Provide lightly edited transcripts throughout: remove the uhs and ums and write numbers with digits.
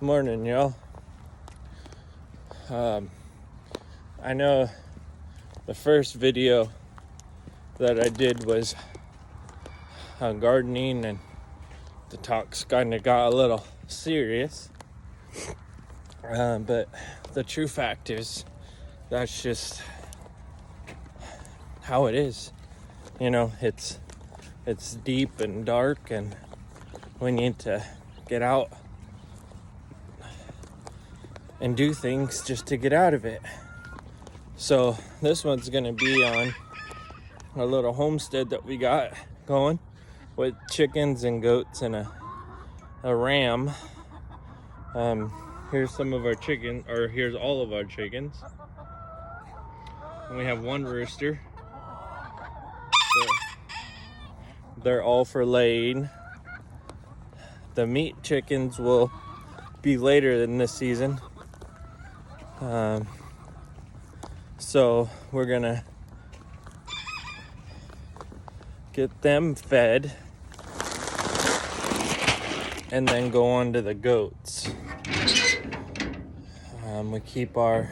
Morning, y'all. I know the first video that I did was on gardening, and the talks kind of got a little serious. But the true fact is that's just how it is. You know, it's deep and dark, and we need to get out and do things just to get out of it. So this one's gonna be on a little homestead that we got going with chickens and goats and a ram. Here's some of our chicken, or here's all of our chickens. And we have one rooster. So they're all for laying. The meat chickens will be later than this season. So we're gonna get them fed and then go on to the goats. We keep our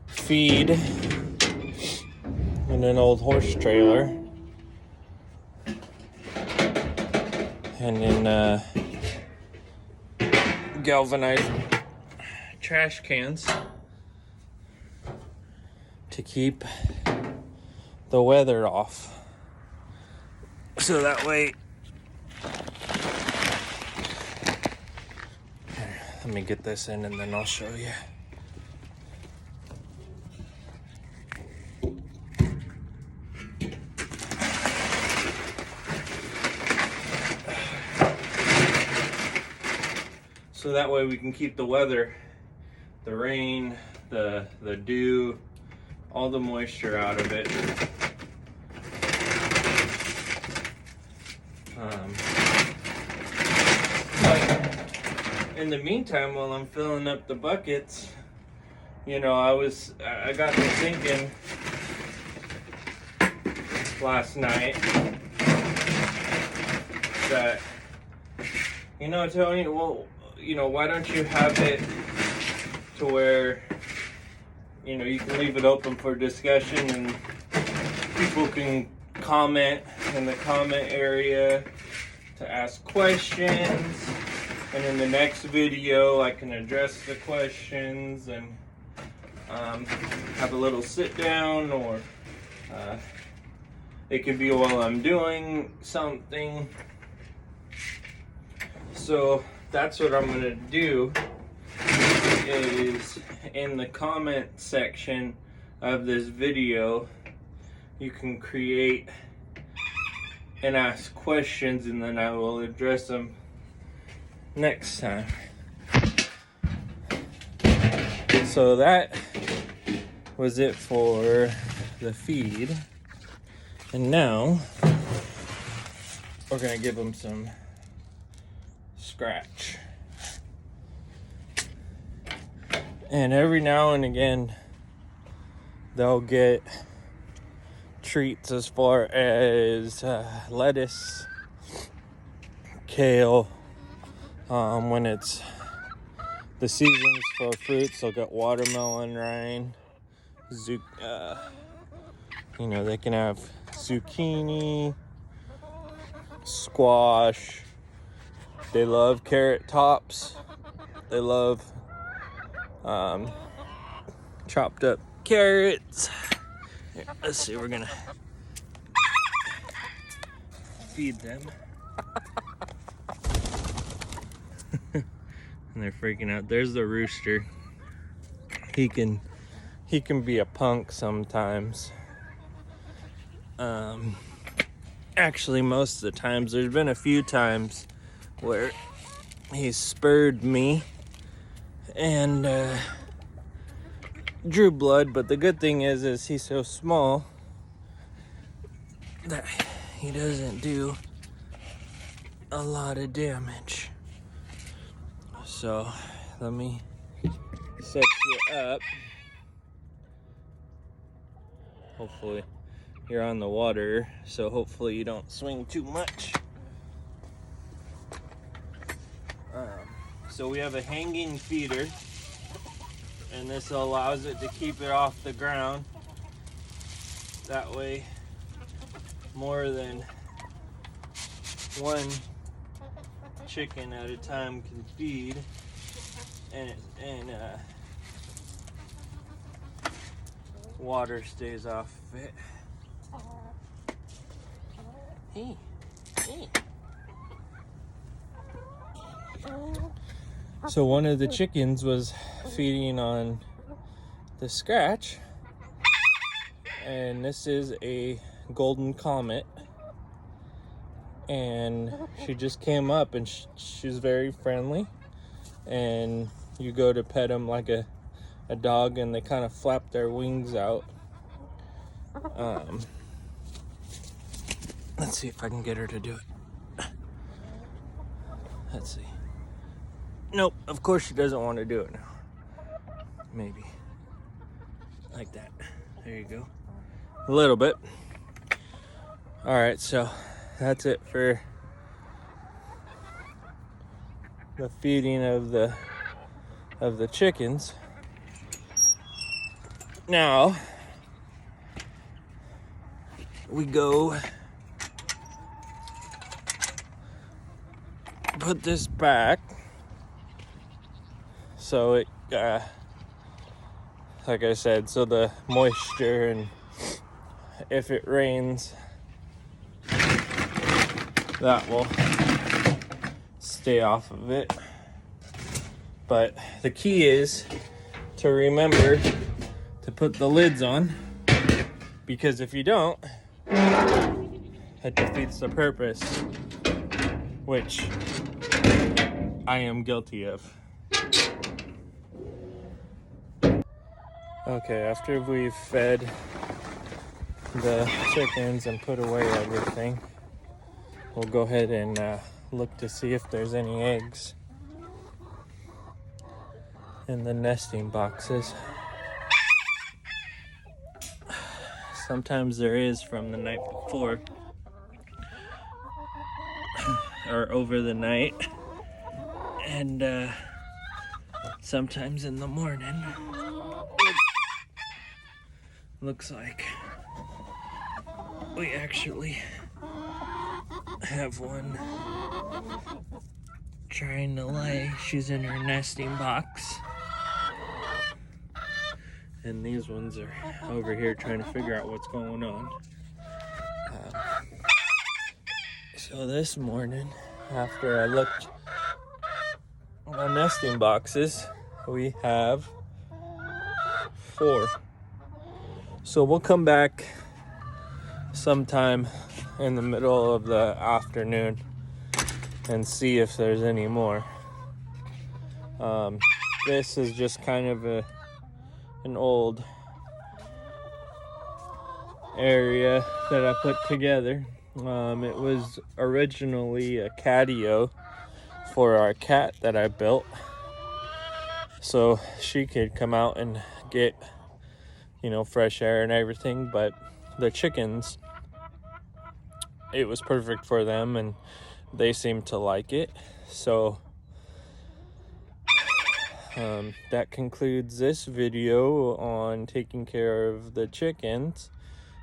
feed in an old horse trailer and in galvanized trash cans to keep the weather off. So that way, here, let me get this in and then I'll show you. So that way we can keep the weather, the rain, the dew, all the moisture out of it. But in the meantime, while I'm filling up the buckets, you know, I got to thinking last night that, you know, Tony, well, you know, why don't you have it to where, you know, you can leave it open for discussion and people can comment in the comment area to ask questions, and in the next video I can address the questions and have a little sit down, or it could be while I'm doing something. So that's what I'm gonna do, is in the comment section of this video you can create and ask questions, and then I will address them next time. So that was it for the feed, and now we're gonna give them some scratch. And every now and again they'll get treats as far as lettuce, kale. When it's the seasons for fruits, they'll get watermelon, rind, you know, they can have zucchini, squash. They love carrot tops. They love chopped up carrots. Here, let's see, we're gonna feed them. And they're freaking out. There's the rooster. He can be a punk sometimes. Actually, most of the times. There's been a few times where he spurred me and drew blood, but the good thing is he's so small that he doesn't do a lot of damage. So let me set you up. Hopefully you're on the water, so hopefully you don't swing too much. so we have a hanging feeder, and this allows it to keep it off the ground. That way more than one chicken at a time can feed, and water stays off of it. Hey. So one of the chickens was feeding on the scratch, and this is a golden comet, and she just came up, and she's very friendly, and you go to pet them like a dog, and they kind of flap their wings out. Let's see if I can get her to do it. Let's see. Nope, of course she doesn't want to do it now. Maybe like that. There you go. A little bit. All right, so that's it for the feeding of the chickens. Now we go put this back so it like I said, so the moisture, and if it rains, that will stay off of it. But the key is to remember to put the lids on, because if you don't, it defeats the purpose, which I am guilty of. Okay, after we've fed the chickens and put away everything, we'll go ahead and look to see if there's any eggs in the nesting boxes. Sometimes there is from the night before or over the night, and sometimes in the morning. Looks like we actually have one trying to lay. She's in her nesting box, and these ones are over here trying to figure out what's going on. So this morning, after I looked on nesting boxes, we have 4. So we'll come back sometime in the middle of the afternoon and see if there's any more. This is just kind of an old area that I put together. It was originally a catio for our cat that I built, so she could come out and get, fresh air and everything. But the chickens, it was perfect for them, and they seemed to like it. So that concludes this video on taking care of the chickens.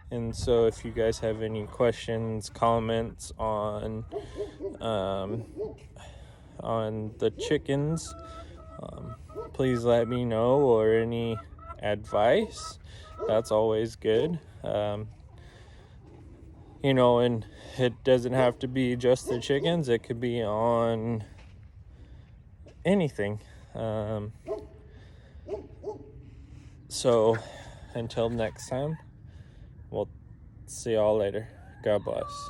And so if you guys have any questions, comments on the chickens, please let me know, or any advice. That's always good. And it doesn't have to be just the chickens. It could be on anything. So until next time, we'll see y'all later. God bless.